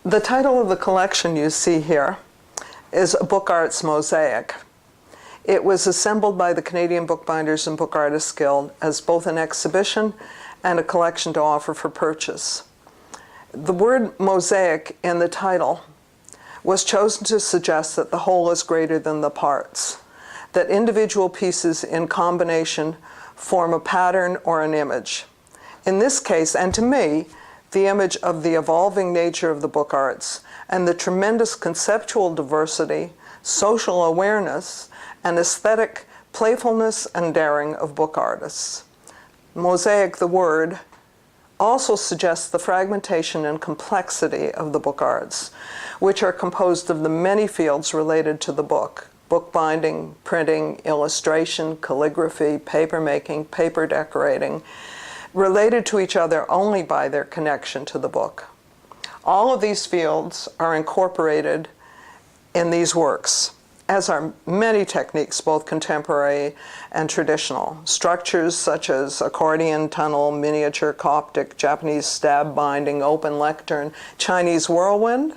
The title of the collection you see here is Book Arts Mosaic. It was assembled by the Canadian Bookbinders and Book Artists Guild as both an exhibition and a collection to offer for purchase. The word mosaic in the title was chosen to suggest that the whole is greater than the parts, that individual pieces in combination form a pattern or an image. In this case, and to me, the image of the evolving nature of the book arts and the tremendous conceptual diversity, social awareness, and aesthetic playfulness and daring of book artists. Mosaic, the word, also suggests the fragmentation and complexity of the book arts, which are composed of the many fields related to the book: bookbinding, printing, illustration, calligraphy, papermaking, paper decorating, related to each other only by their connection to the book. All of these fields are incorporated in these works, as are many techniques, both contemporary and traditional. Structures such as accordion, tunnel, miniature, Coptic, Japanese stab binding, open lectern, Chinese whirlwind,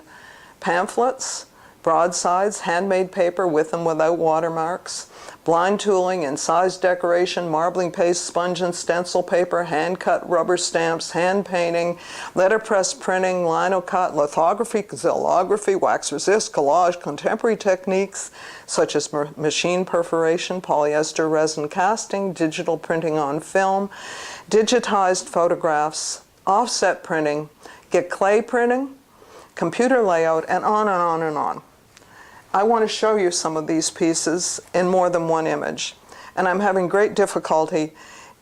pamphlets, broadsides, handmade paper with and without watermarks, blind tooling, incised decoration, marbling paste, sponge and stencil paper, hand-cut rubber stamps, hand painting, letterpress printing, linocut, lithography, xylography, wax resist, collage, contemporary techniques such as machine perforation, polyester resin casting, digital printing on film, digitized photographs, offset printing, get clay printing, computer layout, and on and on and on. I want to show you some of these pieces in more than one image, and I'm having great difficulty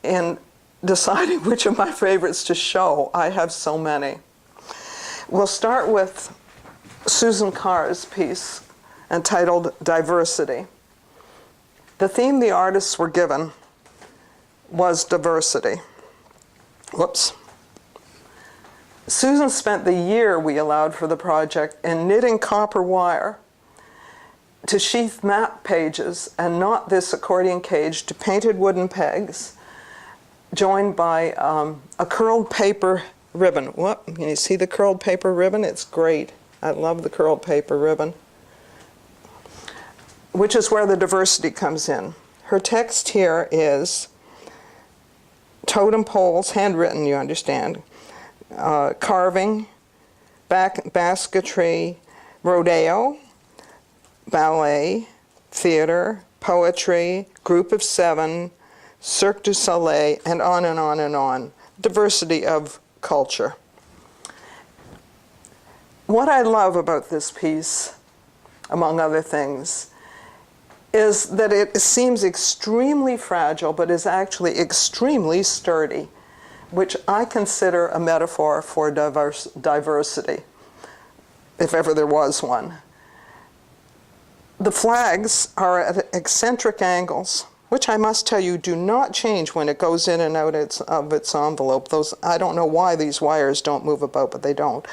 in deciding which of my favorites to show. I have so many. We'll start with Susan Carr's piece entitled Diversity. The theme the artists were given was diversity. Whoops. Susan spent the year we allowed for the project in knitting copper wire to sheath map pages and knot this accordion cage to painted wooden pegs joined by a curled paper ribbon. What? Can you see the curled paper ribbon? It's great. I love the curled paper ribbon, which is where the diversity comes in. Her text here is totem poles, handwritten, you understand, carving, basketry, rodeo, ballet, theater, poetry, group of seven, Cirque du Soleil, and on and on and on. Diversity of culture. What I love about this piece, among other things, is that it seems extremely fragile, but is actually extremely sturdy, which I consider a metaphor for diversity, if ever there was one. The flags are at eccentric angles, which I must tell you do not change when it goes in and out of its envelope. I don't know why these wires don't move about, but they don't.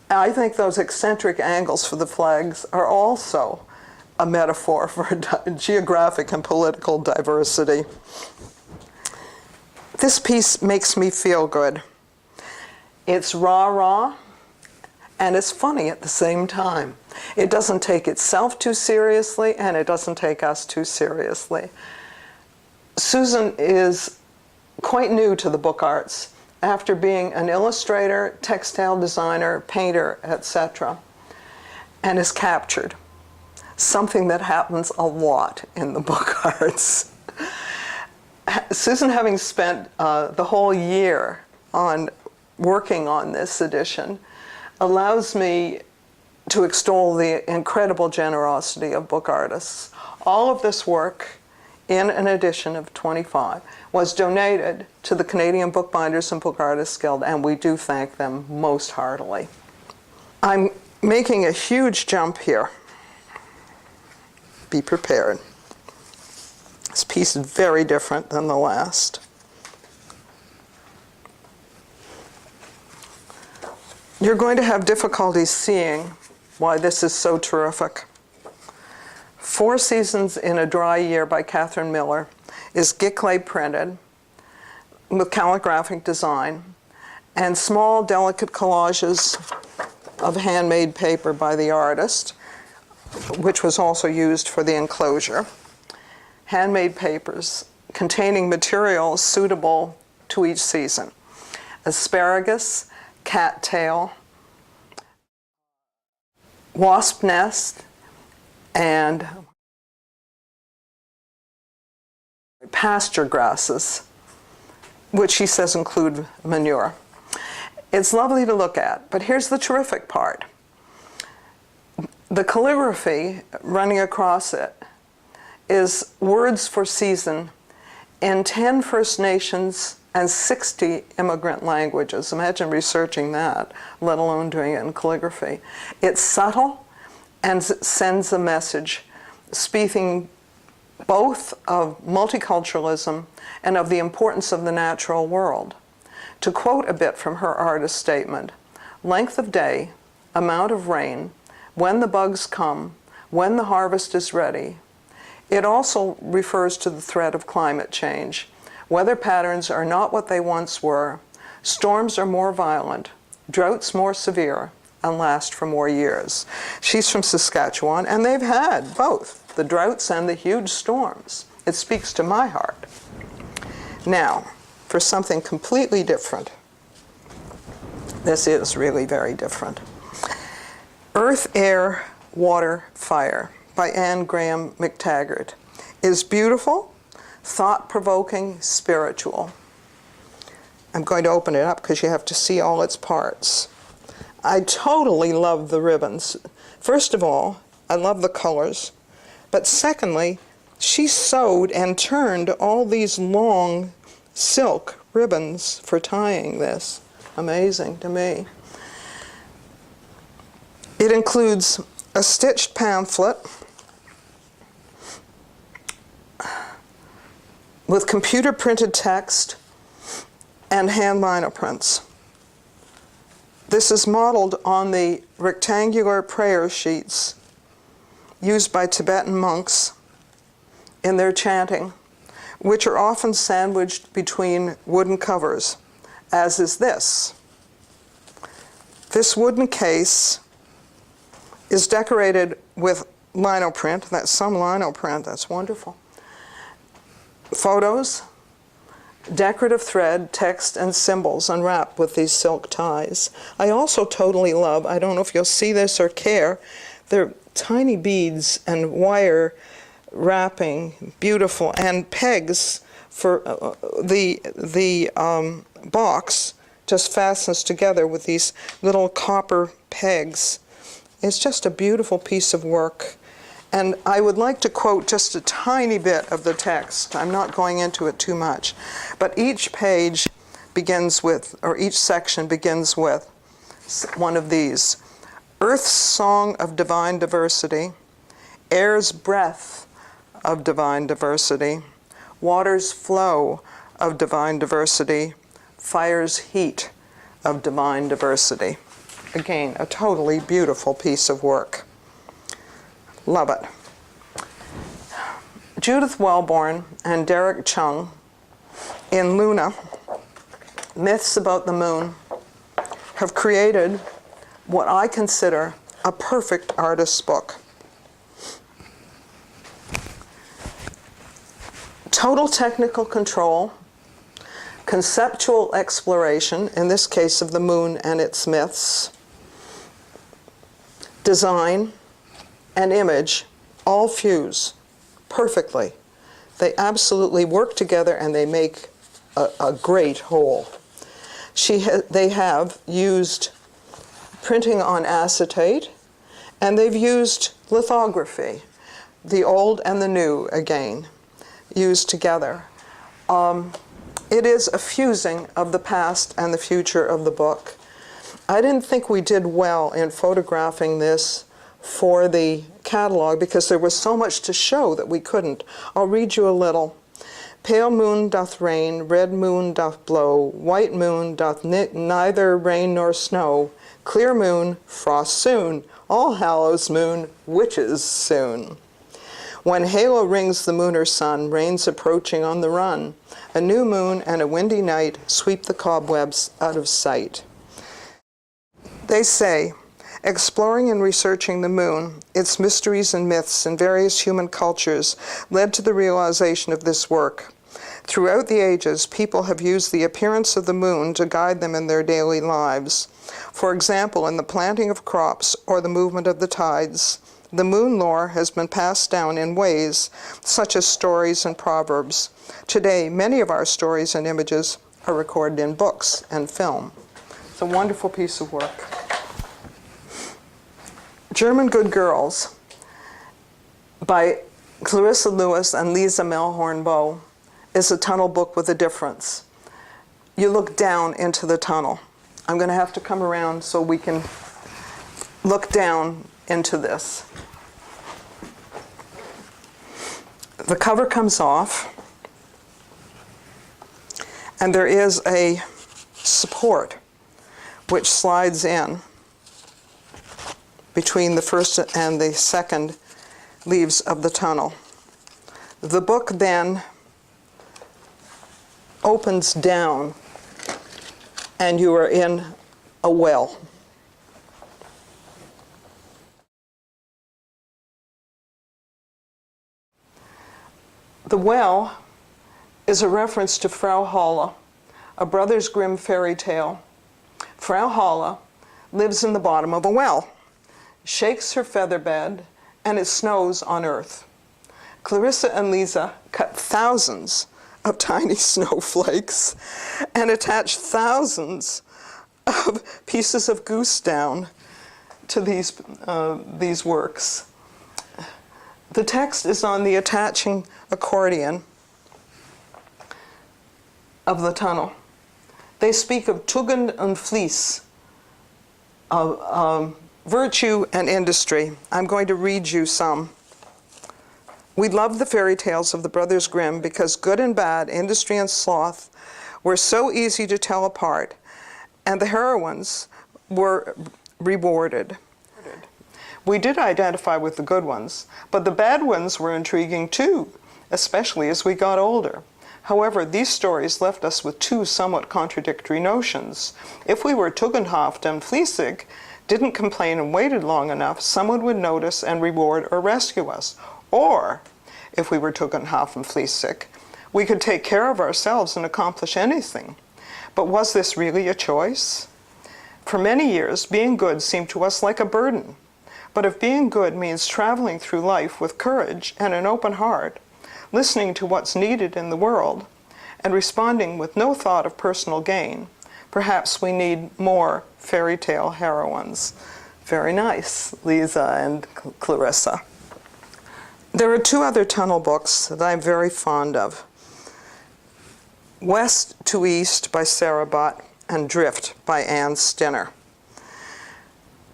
I think those eccentric angles for the flags are also a metaphor for geographic and political diversity. This piece makes me feel good. It's rah-rah, and it's funny at the same time. It doesn't take itself too seriously, and it doesn't take us too seriously. Susan is quite new to the book arts after being an illustrator, textile designer, painter, etc., and is captured, something that happens a lot in the book arts. Susan, having spent the whole year on working on this edition, allows me to extol the incredible generosity of book artists. All of this work, in an edition of 25, was donated to the Canadian Bookbinders and Book Artists Guild, and we do thank them most heartily. I'm making a huge jump here. Be prepared. This piece is very different than the last. You're going to have difficulty seeing why this is so terrific. 4 Seasons in a Dry Year by Catherine Miller is giclée printed with calligraphic design and small delicate collages of handmade paper by the artist, which was also used for the enclosure. Handmade papers containing materials suitable to each season. Asparagus, cattail, wasp nest, and pasture grasses, which she says include manure. It's lovely to look at, but here's the terrific part. The calligraphy running across it is words for season in 10 First Nations and 60 immigrant languages. Imagine researching that, let alone doing it in calligraphy. It's subtle and sends a message speaking both of multiculturalism and of the importance of the natural world. To quote a bit from her artist statement, length of day, amount of rain, when the bugs come, when the harvest is ready. It also refers to the threat of climate change. Weather patterns are not what they once were. Storms are more violent, droughts more severe, and last for more years. She's from Saskatchewan, and they've had both the droughts and the huge storms. It speaks to my heart. Now, for something completely different. This is really very different. Earth, Air, Water, Fire by Anne Graham McTaggart is beautiful, thought-provoking, spiritual. I'm going to open it up because you have to see all its parts. I totally love the ribbons. First of all, I love the colors. But secondly, she sewed and turned all these long silk ribbons for tying this. Amazing to me. It includes a stitched pamphlet with computer printed text and hand linoprints. This is modeled on the rectangular prayer sheets used by Tibetan monks in their chanting, which are often sandwiched between wooden covers, as is this. This wooden case is decorated with linoprint. That's some linoprint. That's wonderful. Photos, decorative thread, text, and symbols unwrapped with these silk ties. I also totally love, I don't know if you'll see this or care, they're tiny beads and wire wrapping, beautiful, and pegs for the box just fastens together with these little copper pegs. It's just a beautiful piece of work. And I would like to quote just a tiny bit of the text. I'm not going into it too much. But each page begins with, or each section begins with one of these. Earth's song of divine diversity, air's breath of divine diversity, water's flow of divine diversity, fire's heat of divine diversity. Again, a totally beautiful piece of work. Love it. Judith Wellborn and Derek Chung in Luna, Myths About the Moon, have created what I consider a perfect artist's book. Total technical control, conceptual exploration, in this case of the moon and its myths, design, and image all fuse perfectly. They absolutely work together and they make a great whole. They have used printing on acetate, and they've used lithography, the old and the new again, used together. It is a fusing of the past and the future of the book. I didn't think we did well in photographing this for the catalog because there was so much to show that we couldn't. I'll read you a little. Pale moon doth rain, red moon doth blow, white moon doth neither rain nor snow, clear moon, frost soon, all hallows moon, witches soon. When halo rings the moon or sun, rain's approaching on the run. A new moon and a windy night sweep the cobwebs out of sight. They say, Exploring and researching the moon, its mysteries and myths in various human cultures led to the realization of this work. Throughout the ages, people have used the appearance of the moon to guide them in their daily lives. For example, in the planting of crops or the movement of the tides, the moon lore has been passed down in ways such as stories and proverbs. Today, many of our stories and images are recorded in books and film. It's a wonderful piece of work. German Good Girls by Clarissa Lewis and Lisa Melhorn-Bow is a tunnel book with a difference. You look down into the tunnel. I'm going to have to come around so we can look down into this. The cover comes off, and there is a support which slides in between the first and the second leaves of the tunnel. The book then opens down, and you are in a well. The well is a reference to Frau Holle, a Brothers Grimm fairy tale. Frau Holle lives in the bottom of a well, shakes her feather bed, and it snows on earth. Clarissa and Lisa cut thousands of tiny snowflakes and attach thousands of pieces of goose down to these works. The text is on the attaching accordion of the tunnel. They speak of Tugend und Fleiß, of virtue and industry. I'm going to read you some. We love the fairy tales of the Brothers Grimm because good and bad, industry and sloth, were so easy to tell apart, and the heroines were rewarded. We did identify with the good ones, but the bad ones were intriguing too, especially as we got older. However, these stories left us with two somewhat contradictory notions. If we were tugendhaft and fleissig, didn't complain and waited long enough, someone would notice and reward or rescue us. Or, if we were tugendhaft and fleissig, we could take care of ourselves and accomplish anything. But was this really a choice? For many years, being good seemed to us like a burden. But if being good means traveling through life with courage and an open heart, listening to what's needed in the world, and responding with no thought of personal gain, perhaps we need more fairy tale heroines. Very nice, Lisa and Clarissa. There are two other tunnel books that I'm very fond of. West to East by Sarah Butt and Drift by Ann Stinner.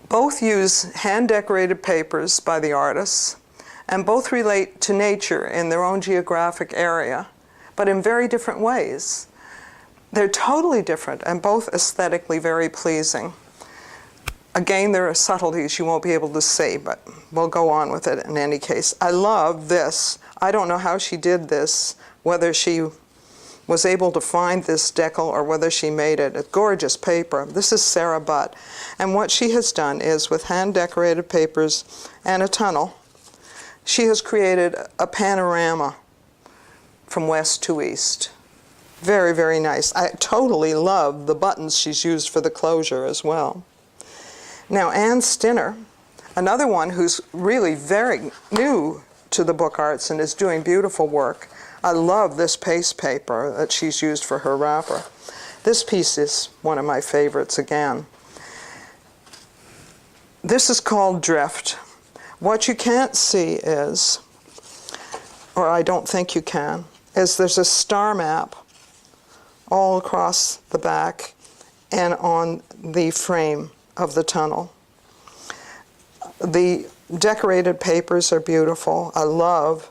Both use hand-decorated papers by the artists, and both relate to nature in their own geographic area, but in very different ways. They're totally different and both aesthetically very pleasing. Again, there are subtleties you won't be able to see, but we'll go on with it in any case. I love this. I don't know how she did this, whether she was able to find this decal or whether she made it. A gorgeous paper. This is Sarah Butt. And what she has done is, with hand-decorated papers and a tunnel, she has created a panorama from west to east. Very, very nice. I totally love the buttons she's used for the closure as well. Now, Ann Stinner, another one who's really very new to the book arts and is doing beautiful work. I love this paste paper that she's used for her wrapper. This piece is one of my favorites again. This is called Drift. What you can't see is, or I don't think you can, is there's a star map all across the back and on the frame of the tunnel. The decorated papers are beautiful. I love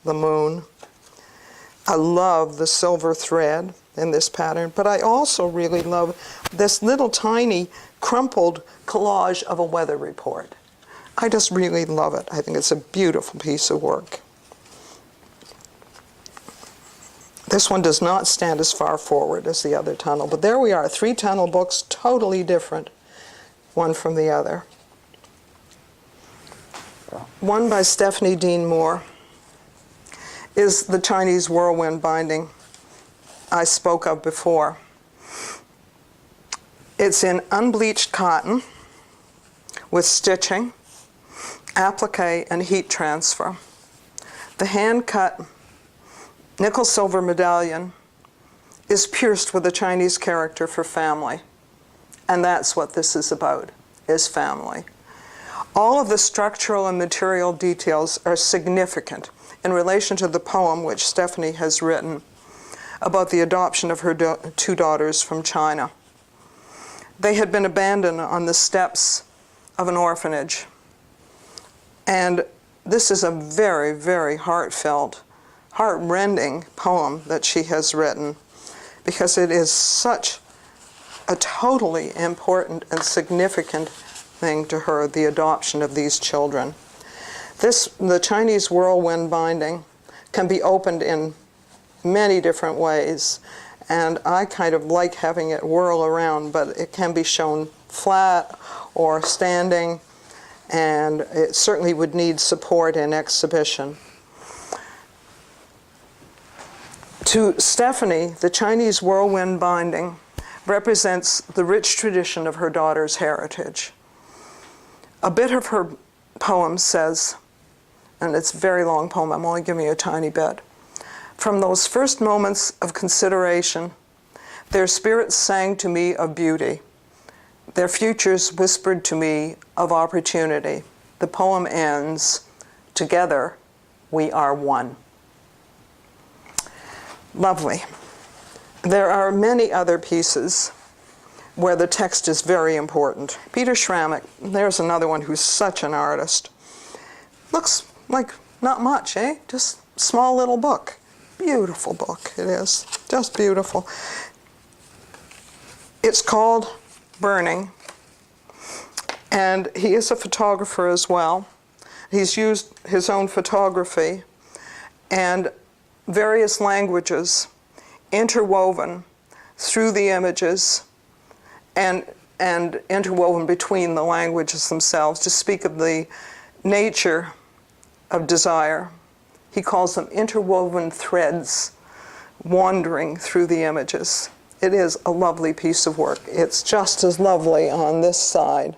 the moon. I love the silver thread in this pattern, but I also really love this little tiny crumpled collage of a weather report. I just really love it. I think it's a beautiful piece of work. This one does not stand as far forward as the other tunnel, but there we are, 3 tunnel books, totally different, one from the other. one by Stephanie Dean Moore, is the Chinese whirlwind binding I spoke of before. It's in unbleached cotton with stitching, applique, and heat transfer. The hand-cut nickel-silver medallion is pierced with a Chinese character for family. And that's what this is about, is family. All of the structural and material details are significant in relation to the poem which Stephanie has written about the adoption of her two daughters from China. They had been abandoned on the steps of an orphanage. And this is a very, very heartfelt, heart-rending poem that she has written, because it is such a totally important and significant thing to her, the adoption of these children. The Chinese whirlwind binding can be opened in many different ways, and I kind of like having it whirl around, but it can be shown flat or standing, and it certainly would need support in exhibition. To Stephanie, the Chinese whirlwind binding represents the rich tradition of her daughter's heritage. A bit of her poem says, and it's a very long poem, I'm only giving you a tiny bit. From those first moments of consideration, their spirits sang to me of beauty. Their futures whispered to me of opportunity. The poem ends, together we are one. Lovely. There are many other pieces where the text is very important. Peter Schrammick, there's another one who's such an artist. Looks like not much, eh? Just a small little book. Beautiful book it is, just beautiful. It's called Burning, and he is a photographer as well. He's used his own photography and various languages interwoven through the images and interwoven between the languages themselves to speak of the nature of desire. He calls them interwoven threads wandering through the images. It is a lovely piece of work. It's just as lovely on this side.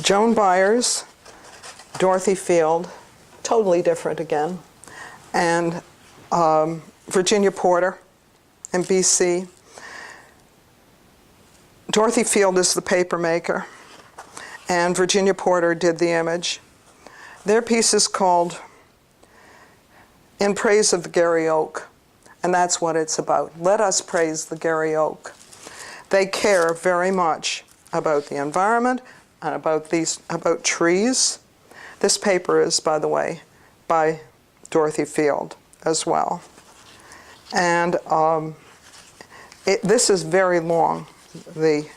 Joan Byers, Dorothy Field, totally different again, and Virginia Porter in BC. Dorothy Field is the paper maker, and Virginia Porter did the image. Their piece is called In Praise of the Gary Oak, and that's what it's about. Let us praise the Gary Oak. They care very much about the environment and about trees. This paper is, by the way, by Dorothy Field as well. And this is very long. The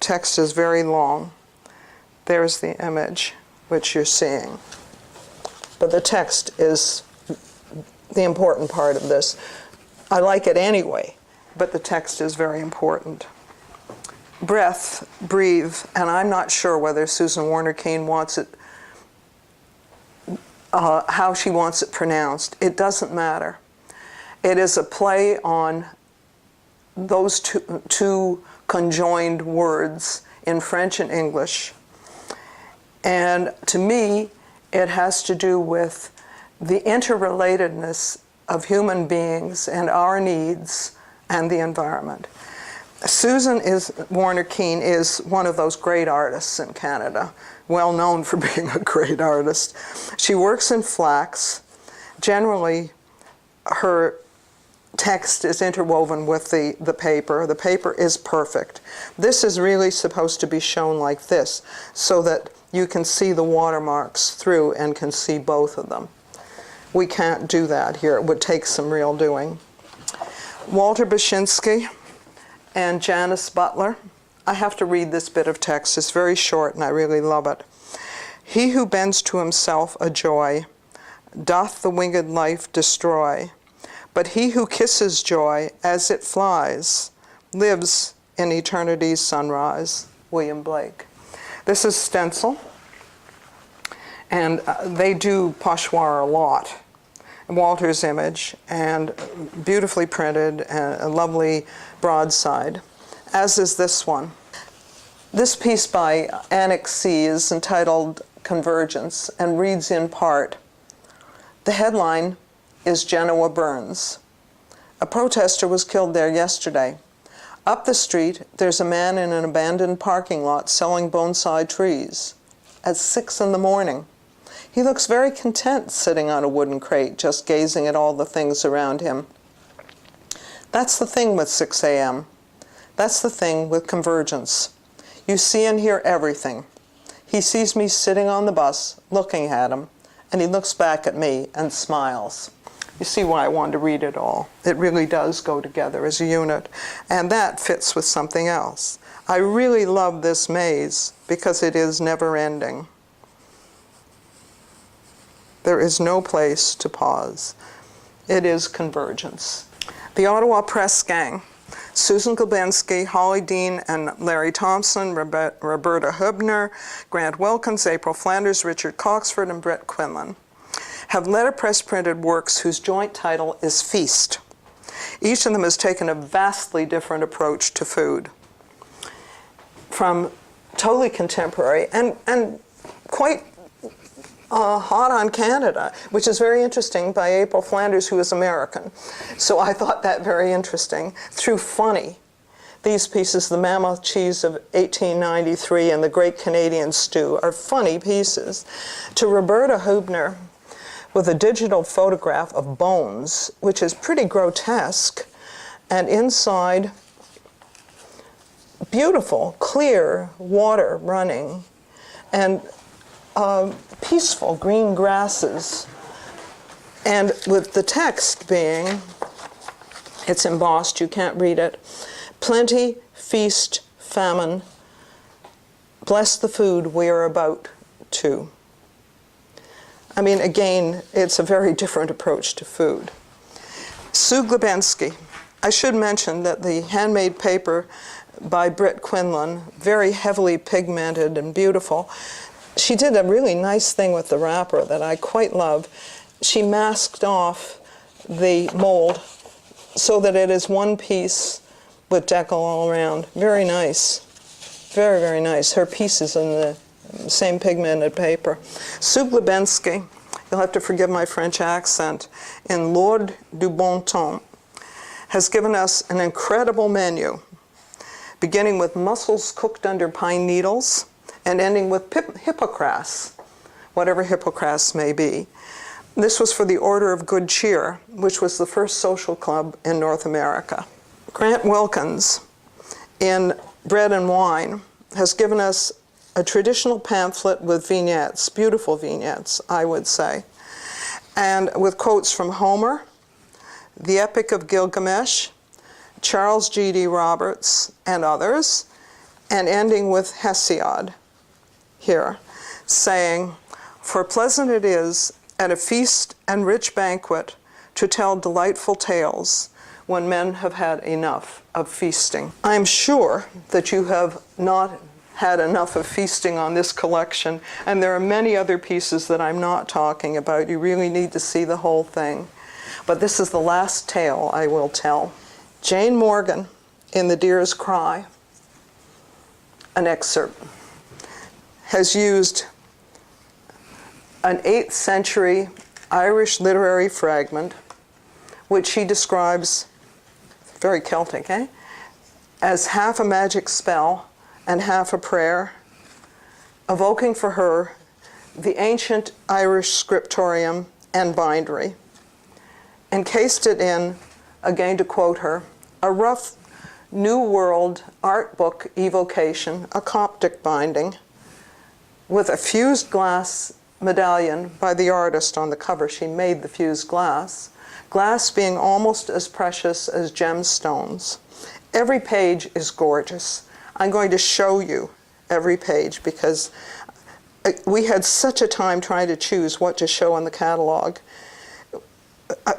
text is very long. There's the image which you're seeing. But the text is the important part of this. I like it anyway, but the text is very important. Breath, breathe, and I'm not sure whether Susan Warner Keene wants it, how she wants it pronounced. It doesn't matter. It is a play on those two conjoined words in French and English. And to me, it has to do with the interrelatedness of human beings and our needs and the environment. Susan Warner Keene is one of those great artists in Canada, well known for being a great artist. She works in flax. Generally, her text is interwoven with the paper. The paper is perfect. This is really supposed to be shown like this, so that you can see the watermarks through and can see both of them. We can't do that here. It would take some real doing. Walter Bashinsky and Janice Butler. I have to read this bit of text. It's very short and I really love it. He who bends to himself a joy doth the winged life destroy, but he who kisses joy as it flies lives in eternity's sunrise. William Blake. This is stencil, and they do pochoir a lot. Walter's image, and beautifully printed, and a lovely broadside, as is this one. This piece by Annex C is entitled Convergence and reads in part, the headline is Genoa Burns. A protester was killed there yesterday. Up the street, there's a man in an abandoned parking lot selling bonsai trees at 6 in the morning. He looks very content sitting on a wooden crate, just gazing at all the things around him. That's the thing with 6 a.m. That's the thing with convergence. You see and hear everything. He sees me sitting on the bus, looking at him, and he looks back at me and smiles. You see why I wanted to read it all. It really does go together as a unit, and that fits with something else. I really love this maze because it is never-ending. There is no place to pause. It is convergence. The Ottawa Press Gang, Susan Glebensky, Holly Dean and Larry Thompson, Roberta Hubner, Grant Wilkins, April Flanders, Richard Coxford, and Brett Quinlan, have letterpress printed works whose joint title is Feast. Each of them has taken a vastly different approach to food. From totally contemporary and quite hot on Canada, which is very interesting, by April Flanders, who is American. So I thought that very interesting. Through funny, these pieces, the Mammoth Cheese of 1893 and the Great Canadian Stew, are funny pieces. To Roberta Hubner, with a digital photograph of bones, which is pretty grotesque, and inside, beautiful, clear water running, and peaceful green grasses, and with the text being, it's embossed, you can't read it, plenty, feast, famine, bless the food we are about to. I mean, again, it's a very different approach to food. Sue Glebensky. I should mention that the handmade paper by Britt Quinlan, very heavily pigmented and beautiful. She did a really nice thing with the wrapper that I quite love. She masked off the mold so that it is one piece with decal all around. Very nice. Very, very nice. Her piece is in the same pigmented paper. Sue Glebensky, you'll have to forgive my French accent, in Lord du Bon Temps, has given us an incredible menu, beginning with mussels cooked under pine needles, and ending with hippocras, whatever hippocras may be. This was for the Order of Good Cheer, which was the first social club in North America. Grant Wilkins, in Bread and Wine, has given us a traditional pamphlet with vignettes, beautiful vignettes, I would say, and with quotes from Homer, the Epic of Gilgamesh, Charles G.D. Roberts, and others, and ending with Hesiod here, saying, for pleasant it is at a feast and rich banquet to tell delightful tales when men have had enough of feasting. I'm sure that you have not had enough of feasting on this collection, and there are many other pieces that I'm not talking about. You really need to see the whole thing. But this is the last tale I will tell. Jane Morgan, in The Deer's Cry, an excerpt, has used an 8th century Irish literary fragment, which she describes, very Celtic, as half a magic spell and half a prayer, evoking for her the ancient Irish scriptorium and bindery, encased it in, again to quote her, a rough New World art book evocation, a Coptic binding, with a fused glass medallion by the artist on the cover. She made the fused glass being almost as precious as gemstones. Every page is gorgeous. I'm going to show you every page because we had such a time trying to choose what to show in the catalog.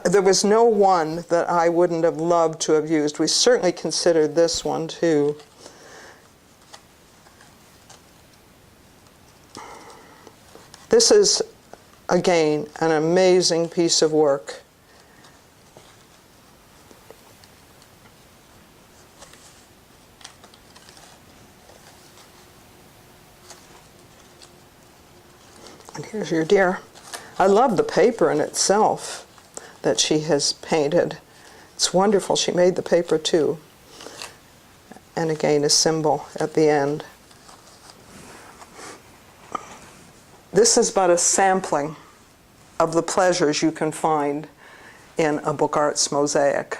There was no one that I wouldn't have loved to have used. We certainly considered this one too. This is, again, an amazing piece of work. And here's your deer. I love the paper in itself that she has painted. It's wonderful. She made the paper too. And again, a symbol at the end. This is but a sampling of the pleasures you can find in a book arts mosaic.